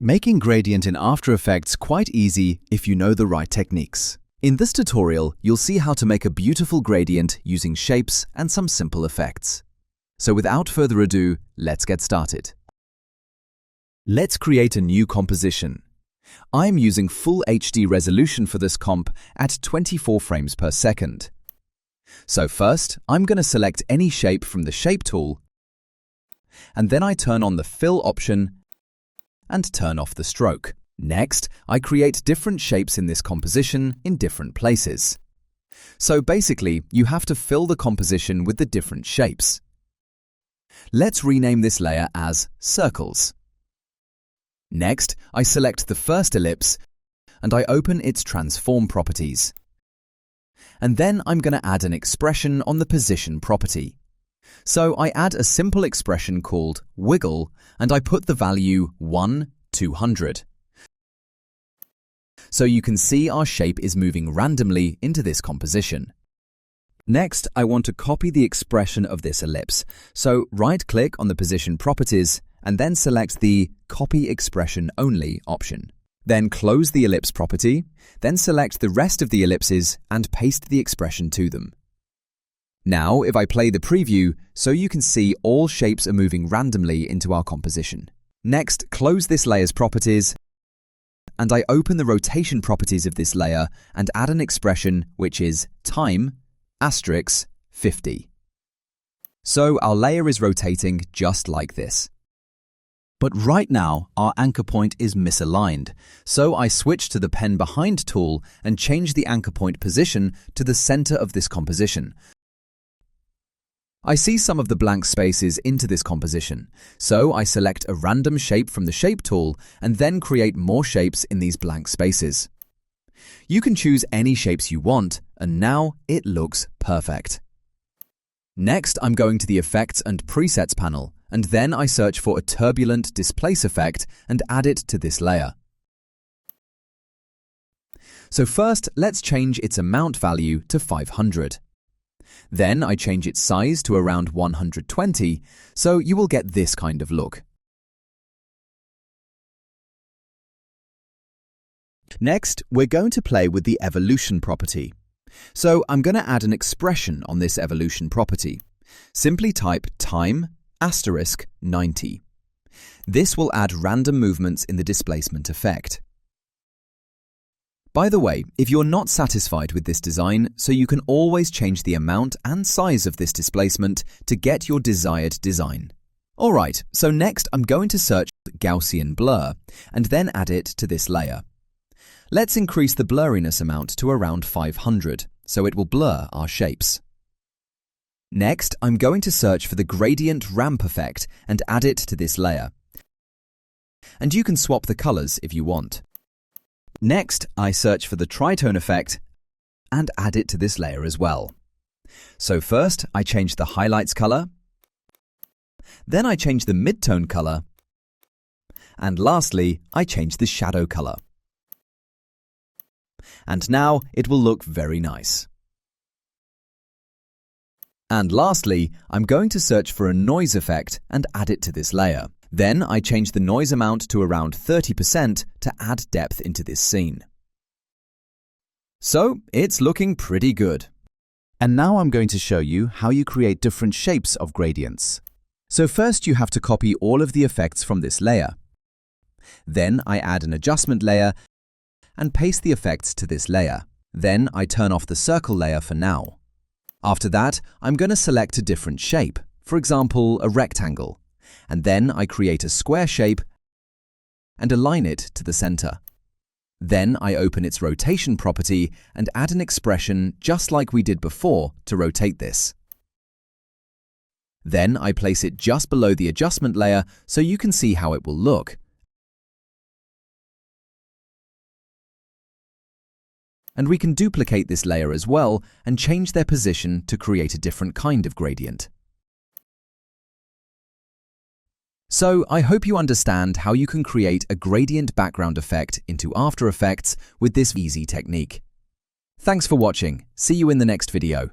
Making gradient in After Effects quite easy if you know the right techniques. In this tutorial, you'll see how to make a beautiful gradient using shapes and some simple effects. So without further ado, let's get started. Let's create a new composition. I'm using full HD resolution for this comp at 24 frames per second. So first, I'm going to select any shape from the Shape tool, and then I turn on the Fill option and turn off the stroke. Next, I create different shapes in this composition in different places. So basically, you have to fill the composition with the different shapes. Let's rename this layer as Circles. Next, I select the first ellipse and I open its transform properties. And then I'm going to add an expression on the position property. So I add a simple expression called wiggle and I put the value 1/200. So you can see our shape is moving randomly into this composition. Next, I want to copy the expression of this ellipse. So right-click on the position properties and then select the Copy Expression Only option. Then close the ellipse property, then select the rest of the ellipses and paste the expression to them. Now, if I play the preview, so you can see all shapes are moving randomly into our composition. Next, close this layer's properties, and I open the rotation properties of this layer and add an expression which is time * 50. So our layer is rotating just like this. But right now, our anchor point is misaligned, so I switch to the Pen Behind tool and change the anchor point position to the center of this composition. I see some of the blank spaces into this composition, so I select a random shape from the Shape tool and then create more shapes in these blank spaces. You can choose any shapes you want, and now it looks perfect. Next, I'm going to the Effects and Presets panel, and then I search for a turbulent displace effect and add it to this layer. So first, let's change its amount value to 500. Then I change its size to around 120, so you will get this kind of look. Next, we're going to play with the evolution property. So I'm going to add an expression on this evolution property. Simply type time * 90. This will add random movements in the displacement effect. By the way, if you're not satisfied with this design, so you can always change the amount and size of this displacement to get your desired design. Alright, so next I'm going to search Gaussian blur and then add it to this layer. Let's increase the blurriness amount to around 500, so it will blur our shapes. Next, I'm going to search for the gradient ramp effect and add it to this layer. And you can swap the colors if you want. Next, I search for the tritone effect and add it to this layer as well. So first, I change the highlights color, then I change the midtone color, and lastly, I change the shadow color. And now it will look very nice. And lastly, I'm going to search for a noise effect and add it to this layer. Then I change the noise amount to around 30% to add depth into this scene. So it's looking pretty good. And now I'm going to show you how you create different shapes of gradients. So first you have to copy all of the effects from this layer. Then I add an adjustment layer and paste the effects to this layer. Then I turn off the circle layer for now. After that, I'm going to select a different shape, for example, a rectangle. And then I create a square shape and align it to the center. Then I open its rotation property and add an expression just like we did before to rotate this. Then I place it just below the adjustment layer so you can see how it will look. And we can duplicate this layer as well and change their position to create a different kind of gradient. So I hope you understand how you can create a gradient background effect into After Effects with this easy technique. Thanks for watching. See you in the next video.